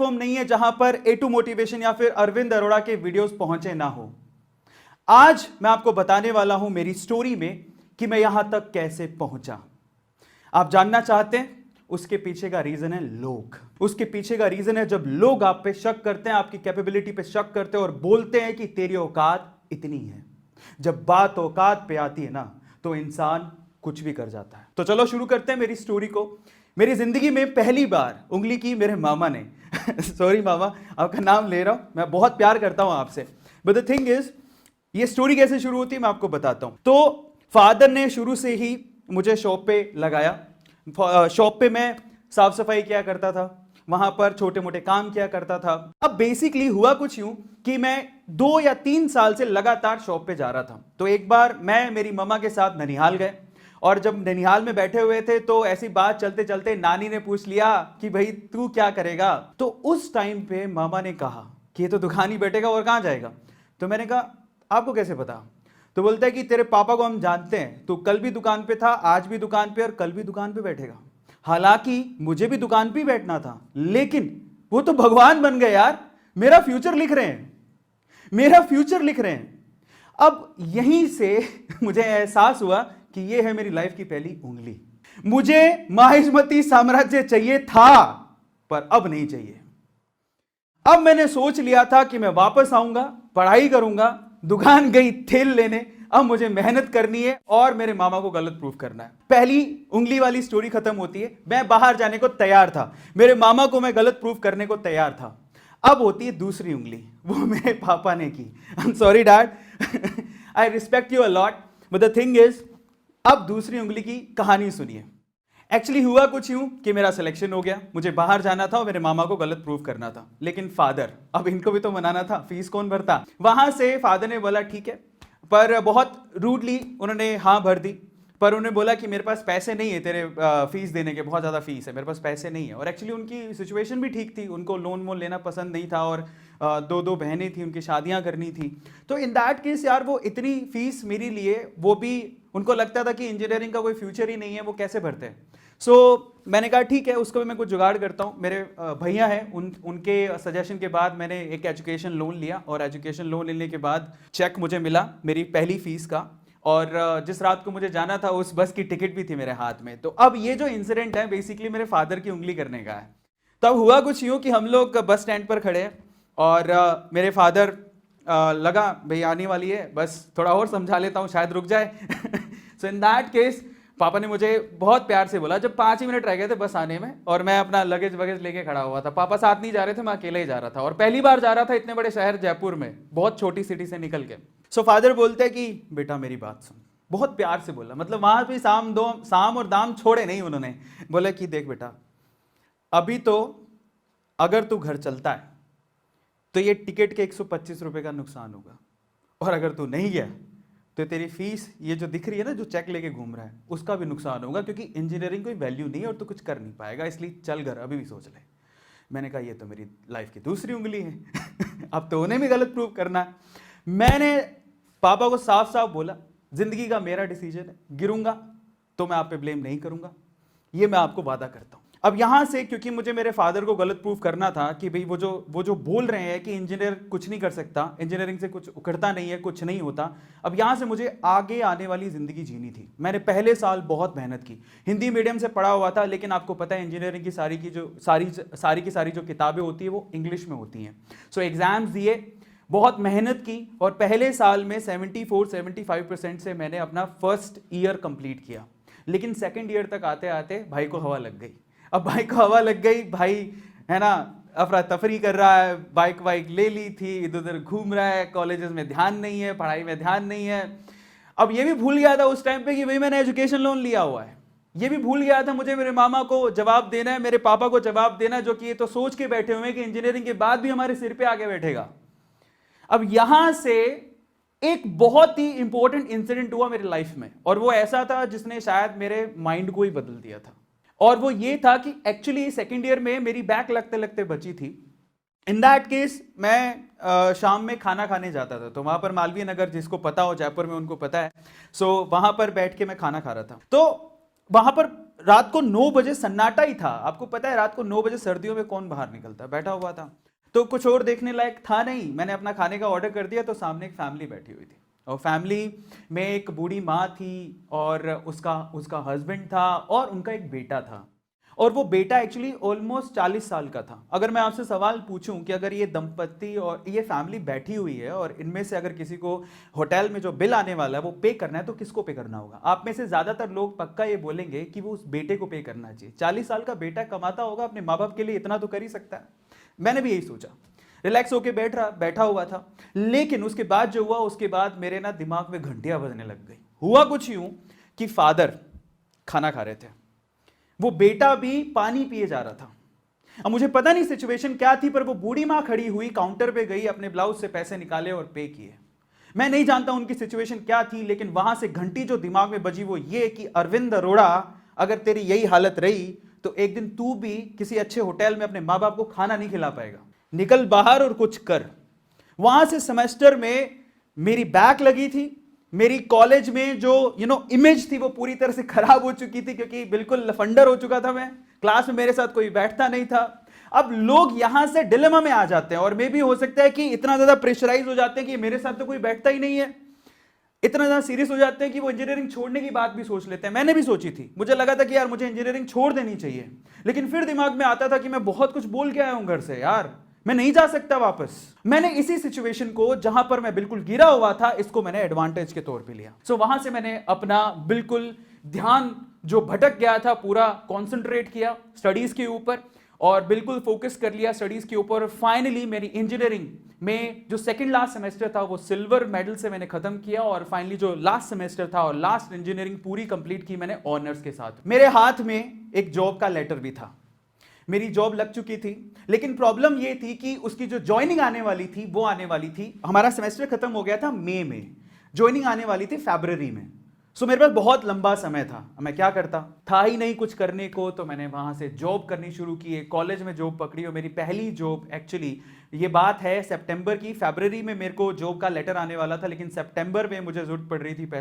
Platform नहीं है जहां पर A2 मोटिवेशन या फिर अरविंद अरोड़ा के वीडियोस पहुंचे ना हो। आज मैं आपको बताने वाला हूं मेरी स्टोरी में कि मैं यहां तक कैसे पहुंचा। आप जानना चाहते हैं? उसके पीछे का रीजन है लोग। उसके पीछे का रीजन है जब लोग आप पे शक करते हैं, आपकी कैपेबिलिटी पे शक करते हैं और बोलते हैं कि तेरी औकात इतनी है। जब बात औकात पे आती है ना, तो इंसान कुछ भी कर जाता है। तो चलो शुरू करते हैं मेरी स्टोरी को। मेरी जिंदगी में पहली बार उंगली की मेरे मामा ने सॉरी मामा, आपका नाम ले रहा हूं, मैं बहुत प्यार करता हूं आपसे। बट द थिंग इज, ये स्टोरी कैसे शुरू होती है मैं आपको बताता हूं। तो फादर ने शुरू से ही मुझे शॉप पे लगाया। शॉप पे मैं साफ सफाई किया करता था, वहां पर छोटे मोटे काम किया करता था। अब बेसिकली हुआ कुछ यूं कि मैं 2 या 3 साल से लगातार शॉप पे जा रहा था। तो एक बार मैं मेरी मम्मा के साथ ननिहाल गए और जब ननिहाल में बैठे हुए थे तो ऐसी बात चलते चलते नानी ने पूछ लिया कि भाई तू क्या करेगा। तो उस टाइम पे मामा ने कहा कि ये तो दुकान ही बैठेगा और कहां जाएगा। तो मैंने कहा आपको कैसे पता? तो बोलता है कि तेरे पापा को हम जानते हैं, तू कल भी दुकान पे था, आज भी दुकान पे और कल भी दुकान पे बैठेगा। हालांकि मुझे भी दुकान पे ही बैठना था, लेकिन वो तो भगवान बन गए यार, मेरा फ्यूचर लिख रहे हैं, मेरा फ्यूचर लिख रहे हैं। अब यहीं से मुझे एहसास हुआ कि ये है मेरी लाइफ की पहली उंगली। मुझे माहिष्मती साम्राज्य चाहिए था, पर अब नहीं चाहिए। अब मैंने सोच लिया था कि मैं वापस आऊंगा, पढ़ाई करूंगा, दुकान गई तेल लेने, अब मुझे मेहनत करनी है और मेरे मामा को गलत प्रूफ करना है। पहली उंगली वाली स्टोरी खत्म होती है, मैं बाहर जाने को तैयार था, मेरे मामा को मैं गलत प्रूफ करने को तैयार था। अब होती है दूसरी उंगली, वो मेरे पापा ने की। I am sorry dad, I respect you a lot, but the thing is, अब दूसरी उंगली की कहानी सुनिए। एक्चुअली हुआ कुछ यूं कि मेरा सिलेक्शन हो गया, मुझे बाहर जाना था और मेरे मामा को गलत प्रूफ करना था। लेकिन फादर, अब इनको भी तो मनाना था, फीस कौन भरता। वहां से फादर ने बोला ठीक है, पर बहुत रूडली उन्होंने हाँ भर दी। पर उन्होंने बोला कि मेरे पास पैसे नहीं है तेरे फीस देने के, बहुत ज़्यादा फीस है, मेरे पास पैसे नहीं है। और एक्चुअली उनकी सिचुएशन भी ठीक थी, उनको लोन वोन लेना पसंद नहीं था और 2 बहनें थी, उनकी शादियां करनी थी। तो इन दैट केस यार वो इतनी फीस मेरे लिए, वो भी उनको लगता था कि इंजीनियरिंग का कोई फ्यूचर ही नहीं है, वो कैसे भरते हैं। सो मैंने कहा ठीक है, उसको भी मैं कुछ जुगाड़ करता हूँ। मेरे भैया हैं, उनके सजेशन के बाद मैंने एक एजुकेशन लोन लिया और एजुकेशन लोन लेने के बाद चेक मुझे मिला मेरी पहली फीस का। और जिस रात को मुझे जाना था उस बस की टिकट भी थी मेरे हाथ में। तो अब ये जो इंसिडेंट है बेसिकली मेरे फादर की उंगली करने का है। तब हुआ कुछ यूँ कि हम लोग बस स्टैंड पर खड़े हैं और मेरे फादर लगा भाई आने वाली है बस, थोड़ा और समझा लेता हूँ शायद रुक जाए। सो इन दैट केस पापा ने मुझे बहुत प्यार से बोला, जब 5 ही मिनट रह गए थे बस आने में और मैं अपना लगेज वगेज लेके खड़ा हुआ था। पापा साथ नहीं जा रहे थे, मैं अकेले ही जा रहा था और पहली बार जा रहा था इतने बड़े शहर जयपुर में, बहुत छोटी सिटी से निकल के। सो फादर बोलते हैं कि बेटा मेरी बात सुन। बहुत प्यार से बोला, मतलब वहां पे साम और दाम छोड़े नहीं उन्होंने। बोले कि देख बेटा, अभी तो अगर तू घर चलता है तो ये टिकट के 125 रुपए का नुकसान होगा, और अगर तू नहीं गया तो तेरी फीस ये जो दिख रही है ना, जो चेक लेके घूम रहा है, उसका भी नुकसान होगा, क्योंकि इंजीनियरिंग कोई वैल्यू नहीं है और तू कुछ कर नहीं पाएगा, इसलिए चल घर अभी भी सोच ले। मैंने कहा ये तो मेरी लाइफ की दूसरी उंगली है। अब तो उन्हें भी गलत प्रूव करना है। मैंने पापा को साफ साफ बोला, जिंदगी का मेरा डिसीजन है, गिरूंगा तो मैं आप पे ब्लेम नहीं करूंगा, ये मैं आपको वादा करता हूं। अब यहां से क्योंकि मुझे मेरे फादर को गलत प्रूफ करना था कि भाई वो जो बोल रहे हैं कि इंजीनियर कुछ नहीं कर सकता, इंजीनियरिंग से कुछ उखड़ता नहीं है, कुछ नहीं होता। अब यहां से मुझे आगे आने वाली जिंदगी जीनी थी। मैंने पहले साल बहुत मेहनत की, हिंदी मीडियम से पढ़ा हुआ था, लेकिन आपको पता है इंजीनियरिंग की सारी जो किताबें होती है वो इंग्लिश में होती हैं। सो एग्जाम्स दिए, बहुत मेहनत की और पहले साल में 74-75% से मैंने अपना फर्स्ट ईयर कंप्लीट किया। लेकिन सेकंड ईयर तक आते आते भाई को हवा लग गई। अब भाई को हवा लग गई, भाई है ना अफरा तफरी कर रहा है, बाइक वाइक ले ली थी, इधर उधर घूम रहा है, कॉलेजेस में ध्यान नहीं है, पढ़ाई में ध्यान नहीं है। अब ये भी भूल गया था उस टाइम पे कि भाई मैंने एजुकेशन लोन लिया हुआ है। ये भी भूल गया था मुझे मेरे मामा को जवाब देना है, मेरे पापा को जवाब देना है, जो कि ये तो सोच के बैठे हुए हैं कि इंजीनियरिंग के बाद भी हमारे सिर पे आके बैठेगा। अब यहां से एक बहुत ही इंपॉर्टेंट इंसिडेंट हुआ मेरी लाइफ में, और वो ऐसा था जिसने शायद मेरे माइंड को ही बदल दिया था। और वो ये था कि एक्चुअली सेकंड ईयर में मेरी बैक लगते लगते बची थी। इन दैट केस मैं शाम में खाना खाने जाता था, तो वहां पर मालवीय नगर, जिसको पता हो जयपुर में उनको पता है, सो वहां पर बैठ के मैं खाना खा रहा था। तो वहां पर रात को 9 बजे सन्नाटा ही था। आपको पता है रात को 9 बजे सर्दियों में कौन बाहर निकलता है, बैठा हुआ था। तो कुछ और देखने लायक था नहीं। मैंने अपना खाने का ऑर्डर कर दिया तो सामने एक फैमिली बैठी हुई थी और फैमिली में एक बूढ़ी माँ थी और उसका उसका हस्बैंड था और उनका एक बेटा था। और वो बेटा एक्चुअली ऑलमोस्ट 40 साल का था। अगर मैं आपसे सवाल पूछूं कि अगर ये दंपत्ति और ये फैमिली बैठी हुई है और इनमें से अगर किसी को होटल में जो बिल आने वाला है वो पे करना है तो किसको पे करना होगा? आप में से ज्यादातर लोग पक्का ये बोलेंगे कि वो उस बेटे को पे करना चाहिए। 40 साल का बेटा कमाता होगा, अपने माँ बाप के लिए इतना तो कर ही सकता है। मैंने भी यही सोचा, रिलैक्स होके बैठा हुआ था। लेकिन उसके बाद जो हुआ, उसके बाद मेरे ना दिमाग में घंटियां बजने लग गई। हुआ कुछ यूं कि फादर खाना खा रहे थे, वो बेटा भी पानी पिए जा रहा था। अब मुझे पता नहीं सिचुएशन क्या थी, पर वो बूढ़ी मां खड़ी हुई काउंटर पे गई, अपने ब्लाउज से पैसे निकाले और पे किए। मैं नहीं जानता उनकी सिचुएशन क्या थी, लेकिन वहां से घंटी जो दिमाग में बजी वो ये कि अरविंद अरोड़ा, अगर तेरी यही हालत रही तो एक दिन तू भी किसी अच्छे होटल में अपने मां बाप को खाना नहीं खिला पाएगा। निकल बाहर और कुछ कर। वहां से सेमेस्टर में मेरी बैक लगी थी। मेरी कॉलेज में जो इमेज थी वो पूरी तरह से खराब हो चुकी थी, क्योंकि बिल्कुल लफंडर हो चुका था मैं। क्लास में मेरे साथ कोई बैठता नहीं था। अब लोग यहां से डिलेमा में आ जाते हैं और मे भी हो सकता है कि इतना ज्यादा प्रेशराइज हो जाते हैं कि मेरे साथ तो कोई बैठता ही नहीं है। इतना ज्यादा सीरियस हो जाते हैं कि वो इंजीनियरिंग छोड़ने की बात भी सोच लेते हैं। मैंने भी सोची थी, मुझे लगा था कि यार मुझे इंजीनियरिंग छोड़ देनी चाहिए, लेकिन फिर दिमाग में आता था कि मैं बहुत कुछ बोल के आया हूं घर से, यार मैं नहीं जा सकता वापस। मैंने इसी सिचुएशन को, जहां पर मैं बिल्कुल गिरा हुआ था, इसको मैंने एडवांटेज के तौर पे लिया। सो वहां से मैंने अपना बिल्कुल ध्यान जो भटक गया था पूरा कंसंट्रेट किया स्टडीज के ऊपर और बिल्कुल फोकस कर लिया स्टडीज के ऊपर। फाइनली मेरी इंजीनियरिंग में जो सेकंड लास्ट सेमेस्टर था वो सिल्वर मेडल से मैंने खत्म किया और फाइनली जो लास्ट सेमेस्टर था और लास्ट इंजीनियरिंग पूरी कंप्लीट की मैंने ऑनर्स के साथ। मेरे हाथ में एक जॉब का लेटर भी था, मेरी जॉब लग चुकी थी, लेकिन प्रॉब्लम यह थी कि उसकी जो ज्वाइनिंग आने वाली थी वो आने वाली थी, हमारा सेमेस्टर खत्म हो गया था मई में, ज्वाइनिंग आने वाली थी फरवरी में। सो मेरे पास बहुत लंबा समय था। मैं क्या करता था ही नहीं कुछ करने को, तो मैंने वहां से जॉब करनी शुरू की। कॉलेज में जॉब पकड़ी और मेरी पहली जॉब, एक्चुअली ये बात है सितंबर की, फरवरी में मेरे को जॉब का लेटर आने वाला था, लेकिन सितंबर में मुझे जरूरत पड़ रही थी पैसे